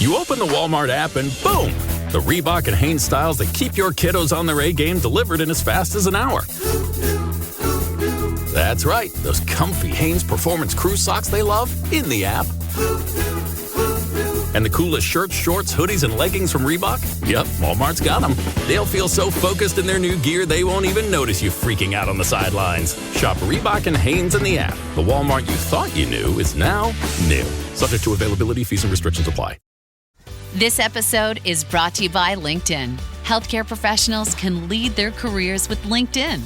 You open the Walmart app and boom! The Reebok and Hanes styles that keep your kiddos on their A game delivered in as fast as an hour. That's right, those comfy Hanes Performance Crew socks they love in the app. And the coolest shirts, shorts, hoodies, and leggings from Reebok? Yep, Walmart's got them. They'll feel so focused in their new gear they won't even notice you freaking out on the sidelines. Shop Reebok and Hanes in the app. The Walmart you thought you knew is now new. Subject to availability, fees, and restrictions apply. This episode is brought to you by LinkedIn. Healthcare professionals can lead their careers with LinkedIn.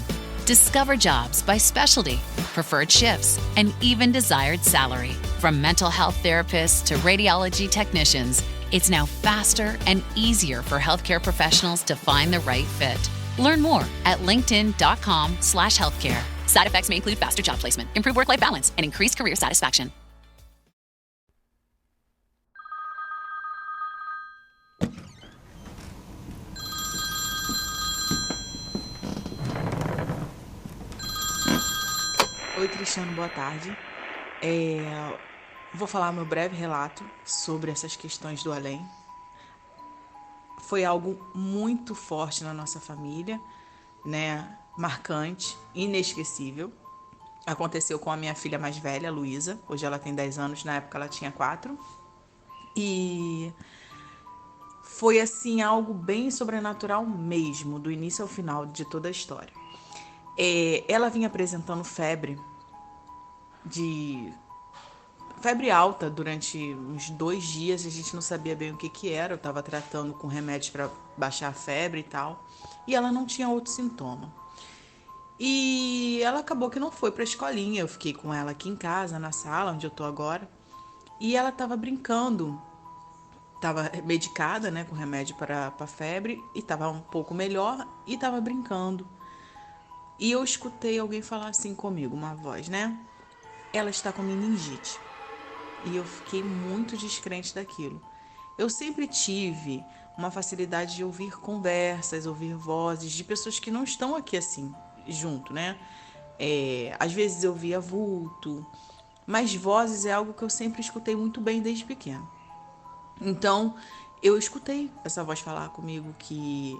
Discover jobs by specialty, preferred shifts, and even desired salary. From mental health therapists to radiology technicians, it's now faster and easier for healthcare professionals to find the right fit. Learn more at linkedin.com/healthcare. Side effects may include faster job placement, improved work-life balance, and increased career satisfaction. Oi, Cristiano, boa tarde. Vou falar meu breve relato sobre essas questões do além. Foi algo muito forte na nossa família, né? Marcante, inesquecível. Aconteceu com a minha filha mais velha, Luísa. Hoje ela tem 10 anos, na época ela tinha 4. E foi assim algo bem sobrenatural mesmo, do início ao final de toda a história. Ela vinha apresentando febre alta durante uns 2 dias, a gente não sabia bem o que era, eu estava tratando com remédios para baixar a febre e tal, e ela não tinha outro sintoma. E ela acabou que não foi para a escolinha, eu fiquei com ela aqui em casa, na sala onde eu tô agora, e ela estava brincando, estava medicada, né, com remédio para febre, e estava um pouco melhor, e estava brincando. E eu escutei alguém falar assim comigo, uma voz, né? Ela está com meningite. E eu fiquei muito descrente daquilo. Eu sempre tive uma facilidade de ouvir conversas, ouvir vozes de pessoas que não estão aqui assim, junto, né? Às vezes eu via vulto, mas vozes é algo que eu sempre escutei muito bem desde pequeno. Então, eu escutei essa voz falar comigo que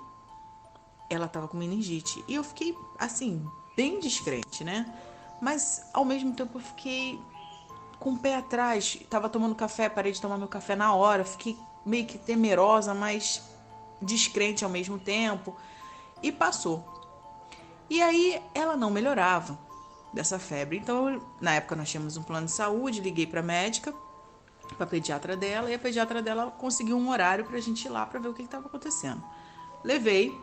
ela estava com meningite. E eu fiquei, assim, bem descrente, né? Mas, ao mesmo tempo, eu fiquei com o pé atrás. Estava tomando café, parei de tomar meu café na hora. Fiquei meio que temerosa, mas descrente ao mesmo tempo. E passou. E aí, ela não melhorava dessa febre. Então, na época, nós tínhamos um plano de saúde. Liguei para a médica, para a pediatra dela. E a pediatra dela conseguiu um horário para a gente ir lá para ver o que estava acontecendo. Levei.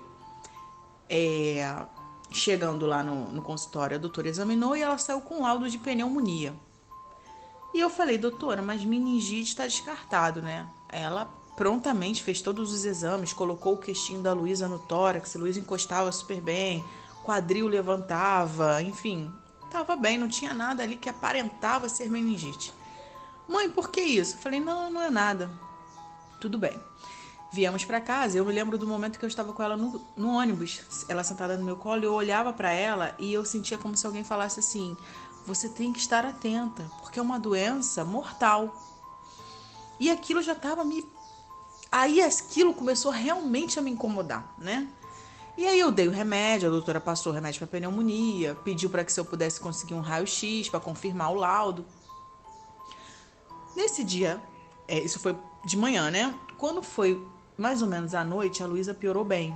Chegando lá no consultório, a doutora examinou e ela saiu com laudo de pneumonia. E eu falei, doutora, mas meningite está descartado, né? Ela prontamente fez todos os exames, colocou o queixinho da Luísa no tórax, a Luísa encostava super bem, quadril levantava, enfim, estava bem, não tinha nada ali que aparentava ser meningite. Mãe, por que isso? Eu falei, não é nada, tudo bem. Viemos para casa, eu me lembro do momento que eu estava com ela no ônibus, ela sentada no meu colo, eu olhava para ela e eu sentia como se alguém falasse assim, você tem que estar atenta, porque é uma doença mortal. E aquilo já estava Aí aquilo começou realmente a me incomodar, né? E aí eu dei o remédio, a doutora passou o remédio para pneumonia, pediu para que se eu pudesse conseguir um raio-x para confirmar o laudo. Nesse dia, isso foi de manhã, né? Quando foi mais ou menos à noite, a Luísa piorou bem.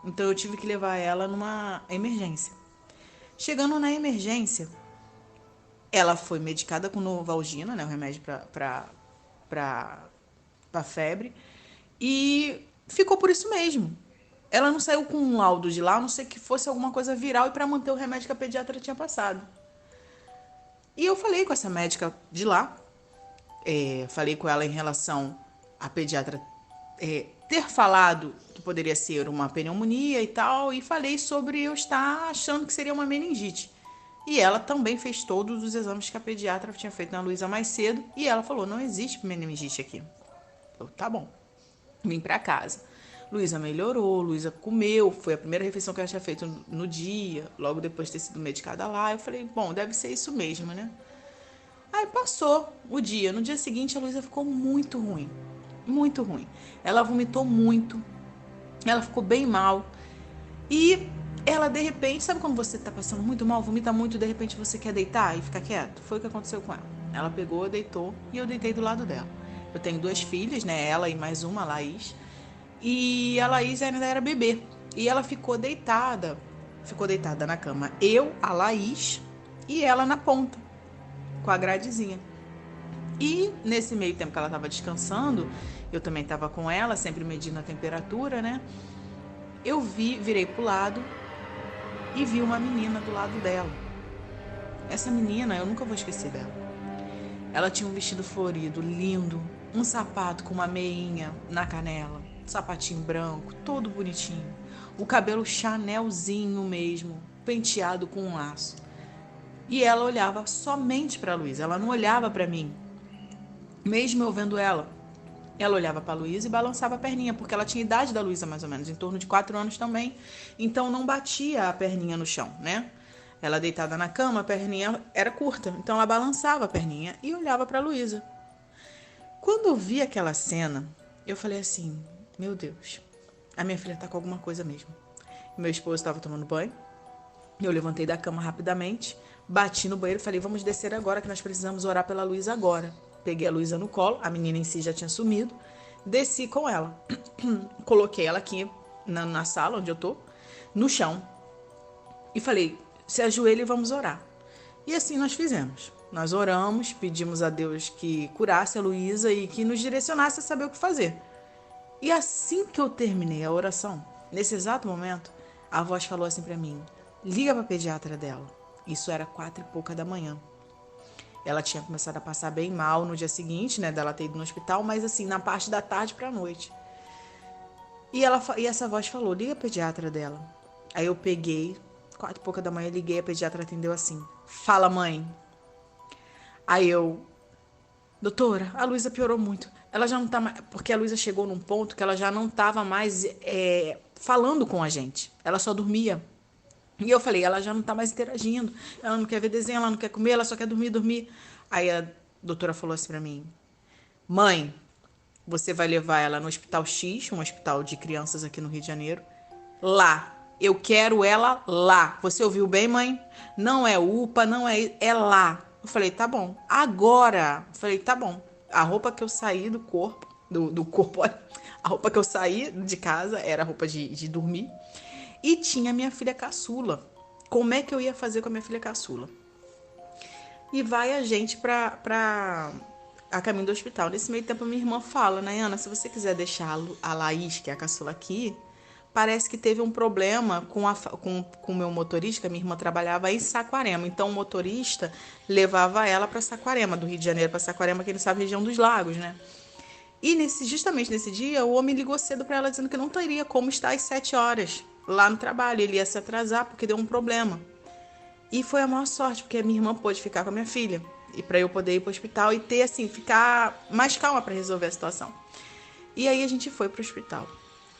Então eu tive que levar ela numa emergência. Chegando na emergência, ela foi medicada com Novalgina, né, o remédio para febre, e ficou por isso mesmo. Ela não saiu com um laudo de lá, a não ser que fosse alguma coisa viral e para manter o remédio que a pediatra tinha passado. E eu falei com essa médica de lá, falei com ela em relação à pediatra ter falado que poderia ser uma pneumonia e tal, e falei sobre eu estar achando que seria uma meningite. E ela também fez todos os exames que a pediatra tinha feito na Luísa mais cedo, e ela falou, não existe meningite aqui. Eu, tá bom. Vim pra casa. Luísa melhorou, Luísa comeu, foi a primeira refeição que ela tinha feito no dia, logo depois de ter sido medicada lá. Eu falei, bom, deve ser isso mesmo, né? Aí passou o dia. No dia seguinte, a Luísa ficou muito ruim. muito ruim. Ela vomitou muito, ela ficou bem mal. E ela, de repente, sabe quando você tá passando muito mal, vomita muito, de repente você quer deitar e ficar quieto? Foi o que aconteceu com ela. Ela pegou, deitou e eu deitei do lado dela. Eu tenho 2 filhas, né? Ela e mais uma, a Laís. E a Laís ainda era bebê. E ela ficou deitada na cama. Eu, a Laís e ela na ponta, com a gradezinha. E nesse meio tempo que ela estava descansando, eu também estava com ela, sempre medindo a temperatura, né? Eu virei pro lado e vi uma menina do lado dela. Essa menina, eu nunca vou esquecer dela. Ela tinha um vestido florido, lindo, um sapato com uma meinha na canela, um sapatinho branco, todo bonitinho. O cabelo chanelzinho mesmo, penteado com um laço. E ela olhava somente para a Luísa, ela não olhava para mim. Mesmo eu vendo ela olhava para a Luísa e balançava a perninha, porque ela tinha a idade da Luísa mais ou menos, em torno de 4 anos também. Então não batia a perninha no chão, né? Ela deitada na cama, a perninha era curta, então ela balançava a perninha e olhava para a Luísa. Quando eu vi aquela cena, eu falei assim, meu Deus, a minha filha tá com alguma coisa mesmo. Meu esposo estava tomando banho, eu levantei da cama rapidamente, bati no banheiro e falei, vamos descer agora que nós precisamos orar pela Luísa agora. Peguei a Luísa no colo, a menina em si já tinha sumido, desci com ela. Coloquei ela aqui na sala onde eu tô, no chão, e falei, se ajoelha e vamos orar. E assim nós fizemos. Nós oramos, pedimos a Deus que curasse a Luísa e que nos direcionasse a saber o que fazer. E assim que eu terminei a oração, nesse exato momento, a voz falou assim pra mim, liga pra pediatra dela. Isso era 4 e pouca da manhã. Ela tinha começado a passar bem mal no dia seguinte, né, dela ter ido no hospital, mas assim, na parte da tarde pra noite. E essa voz falou, liga a pediatra dela. Aí eu peguei, 4 e pouca da manhã, liguei, a pediatra atendeu assim, fala mãe. Aí eu, doutora, a Luísa piorou muito. Ela já não tá mais, porque a Luísa chegou num ponto que ela já não tava mais falando com a gente. Ela só dormia. E eu falei, ela já não tá mais interagindo, ela não quer ver desenho, ela não quer comer, ela só quer dormir. Aí a doutora falou assim pra mim, mãe, você vai levar ela no Hospital X, um hospital de crianças aqui no Rio de Janeiro, lá, eu quero ela lá. Você ouviu bem, mãe? Não é UPA, não é lá. Eu falei, tá bom. Agora, eu falei, tá bom. A roupa que eu saí do corpo, a roupa que eu saí de casa era a roupa de dormir. E tinha minha filha caçula. Como é que eu ia fazer com a minha filha caçula? E vai a gente a caminho do hospital. Nesse meio tempo, minha irmã fala, Nayana, se você quiser deixar a Laís, que é a caçula aqui, parece que teve um problema com o meu motorista, que a minha irmã trabalhava em Saquarema. Então, o motorista levava ela para Saquarema, do Rio de Janeiro para Saquarema, quem não sabe, região dos lagos, né? E justamente nesse dia, o homem ligou cedo para ela, dizendo que não teria como estar às 7 horas lá no trabalho. Ele ia se atrasar porque deu um problema. E foi a maior sorte, porque a minha irmã pôde ficar com a minha filha. E para eu poder ir para o hospital e ter, assim, ficar mais calma para resolver a situação. E aí a gente foi para o hospital.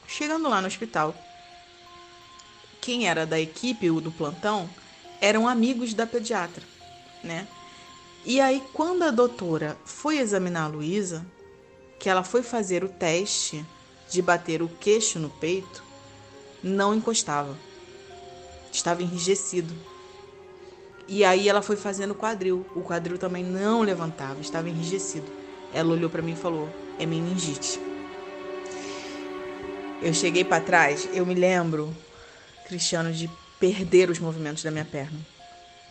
Chegando lá no hospital, quem era da equipe, do plantão, eram amigos da pediatra, né? E aí, quando a doutora foi examinar a Luísa, que ela foi fazer o teste de bater o queixo no peito, não encostava. Estava enrijecido. E aí ela foi fazendo o quadril. O quadril também não levantava, estava enrijecido. Ela olhou para mim e falou, é meningite. Eu cheguei para trás, eu me lembro, Cristiano, de perder os movimentos da minha perna.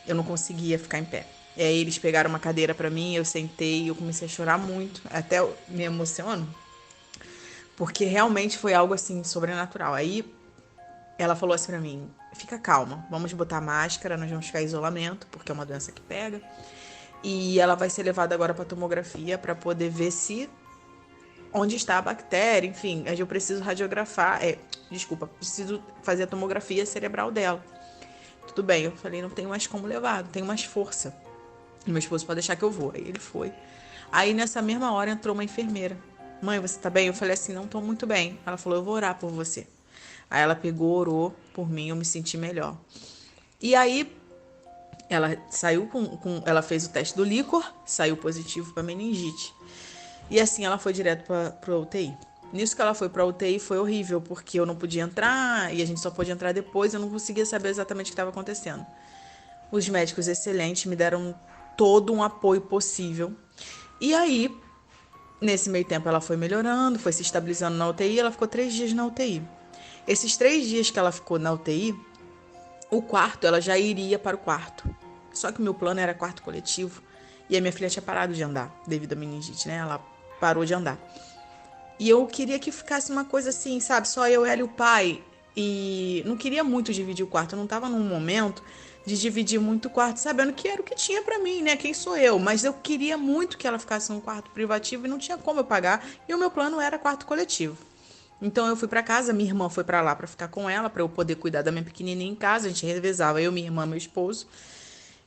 Eu não conseguia ficar em pé. E aí eles pegaram uma cadeira para mim, eu sentei e eu comecei a chorar muito. Até eu me emociono, porque realmente foi algo assim sobrenatural. Aí ela falou assim para mim, fica calma, vamos botar máscara, nós vamos ficar em isolamento, porque é uma doença que pega. E ela vai ser levada agora para tomografia para poder ver onde está a bactéria, enfim, eu preciso radiografar, preciso fazer a tomografia cerebral dela. Tudo bem, eu falei, não tenho mais como levar, não tenho mais força. Meu esposo pode deixar que eu vou. Aí ele foi. Aí nessa mesma hora entrou uma enfermeira. Mãe, você tá bem? Eu falei assim, não tô muito bem. Ela falou, eu vou orar por você. Aí ela pegou, orou por mim, eu me senti melhor. E aí ela saiu ela fez o teste do líquor, saiu positivo para meningite. E assim ela foi direto para UTI. Nisso que ela foi para UTI foi horrível, porque eu não podia entrar e a gente só pôde entrar depois, eu não conseguia saber exatamente o que estava acontecendo. Os médicos excelentes me deram todo um apoio possível. E aí, nesse meio tempo, ela foi melhorando, foi se estabilizando na UTI, ela ficou 3 dias na UTI. Esses 3 dias que ela ficou na UTI, o quarto, ela já iria para o quarto. Só que o meu plano era quarto coletivo. E a minha filha tinha parado de andar, devido à meningite, né? Ela parou de andar. E eu queria que ficasse uma coisa assim, sabe? Só eu, ela e o pai. E não queria muito dividir o quarto. Eu não tava num momento de dividir muito o quarto, sabendo que era o que tinha pra mim, né? Quem sou eu? Mas eu queria muito que ela ficasse num quarto privativo e não tinha como eu pagar. E o meu plano era quarto coletivo. Então eu fui pra casa, minha irmã foi pra lá pra ficar com ela, pra eu poder cuidar da minha pequenininha em casa. A gente revezava, eu, minha irmã, meu esposo.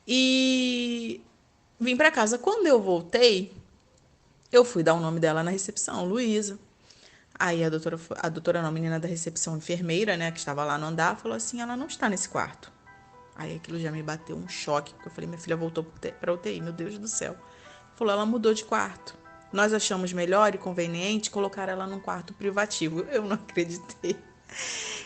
E vim pra casa. Quando eu voltei, eu fui dar o nome dela na recepção, Luísa. Aí a doutora não, a menina da recepção, enfermeira, né, que estava lá no andar, falou assim, ela não está nesse quarto. Aí aquilo já me bateu um choque, porque eu falei, minha filha voltou para UTI, meu Deus do céu. Falou, ela mudou de quarto. Nós achamos melhor e conveniente colocar ela num quarto privativo. Eu não acreditei.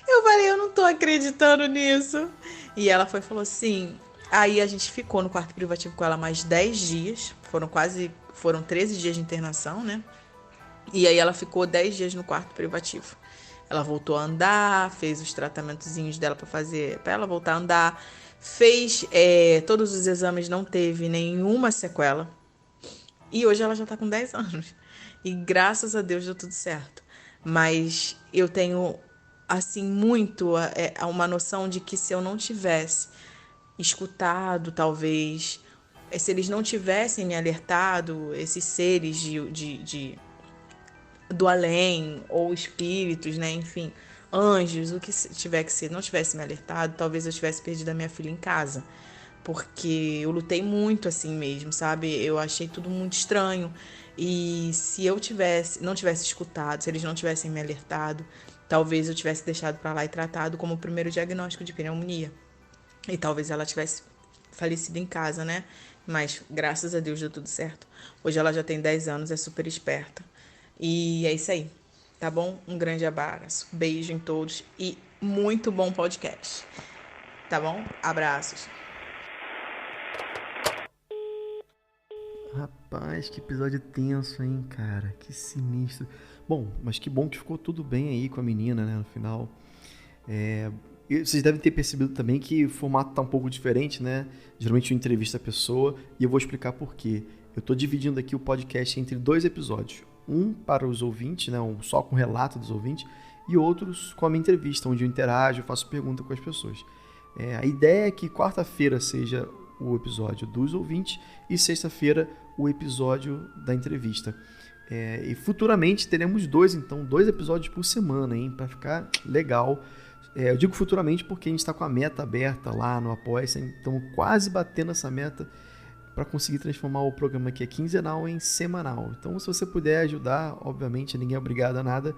Eu falei, eu não tô acreditando nisso. E ela falou assim, aí a gente ficou no quarto privativo com ela mais 10 dias, foram 13 dias de internação, né? E aí ela ficou 10 dias no quarto privativo. Ela voltou a andar, fez os tratamentozinhos dela para ela voltar a andar, fez todos os exames, não teve nenhuma sequela. E hoje ela já tá com 10 anos. E graças a Deus deu tudo certo. Mas eu tenho, assim, muito uma noção de que se eu não tivesse escutado, talvez, se eles não tivessem me alertado, esses seres do além, ou espíritos, né, enfim, anjos, o que tiver que ser, não tivesse me alertado, talvez eu tivesse perdido a minha filha em casa. Porque eu lutei muito assim mesmo, sabe? Eu achei tudo muito estranho. E se eu não tivesse escutado, se eles não tivessem me alertado, talvez eu tivesse deixado para lá e tratado como o primeiro diagnóstico de pneumonia. E talvez ela tivesse falecido em casa, né? Mas graças a Deus deu tudo certo. Hoje ela já tem 10 anos, é super esperta. E é isso aí, tá bom? Um grande abraço, beijo em todos e muito bom podcast, tá bom? Abraços. Rapaz, que episódio tenso, hein, cara? Que sinistro. Bom, mas que bom que ficou tudo bem aí com a menina, né, no final. E vocês devem ter percebido também que o formato tá um pouco diferente, né? Geralmente eu entrevisto a pessoa e eu vou explicar por quê. Eu tô dividindo aqui o podcast entre 2 episódios. Um para os ouvintes, né, só com o relato dos ouvintes, e outros com a minha entrevista, onde eu interajo, faço pergunta com as pessoas. A ideia é que quarta-feira seja o episódio dos ouvintes e sexta-feira o episódio da entrevista. E futuramente teremos 2 episódios por semana, hein, para ficar legal. Eu digo futuramente porque a gente está com a meta aberta lá no Apoia-se, estamos quase batendo essa meta para conseguir transformar o programa que é quinzenal em semanal. Então, se você puder ajudar, obviamente, ninguém é obrigado a nada,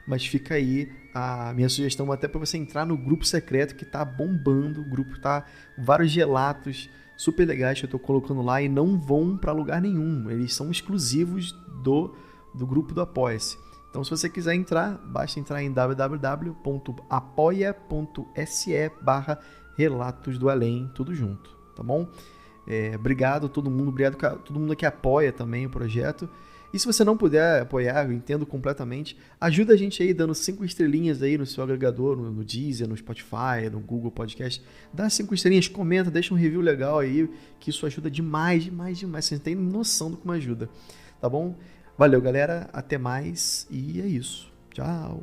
mas fica aí a minha sugestão até para você entrar no grupo secreto que está bombando. O grupo tá vários relatos super legais que eu estou colocando lá e não vão para lugar nenhum. Eles são exclusivos do grupo do Apoia-se. Então, se você quiser entrar, basta entrar em www.apoia.se/relatos do além, tudo junto, tá bom? Obrigado a todo mundo que apoia também o projeto. E se você não puder apoiar, eu entendo completamente, ajuda a gente aí dando 5 estrelinhas aí no seu agregador, no Deezer, no Spotify, no Google Podcast. Dá 5 estrelinhas, comenta, deixa um review legal aí, que isso ajuda demais, demais, demais. Você não tem noção do como ajuda, tá bom? Valeu, galera, até mais e é isso. Tchau!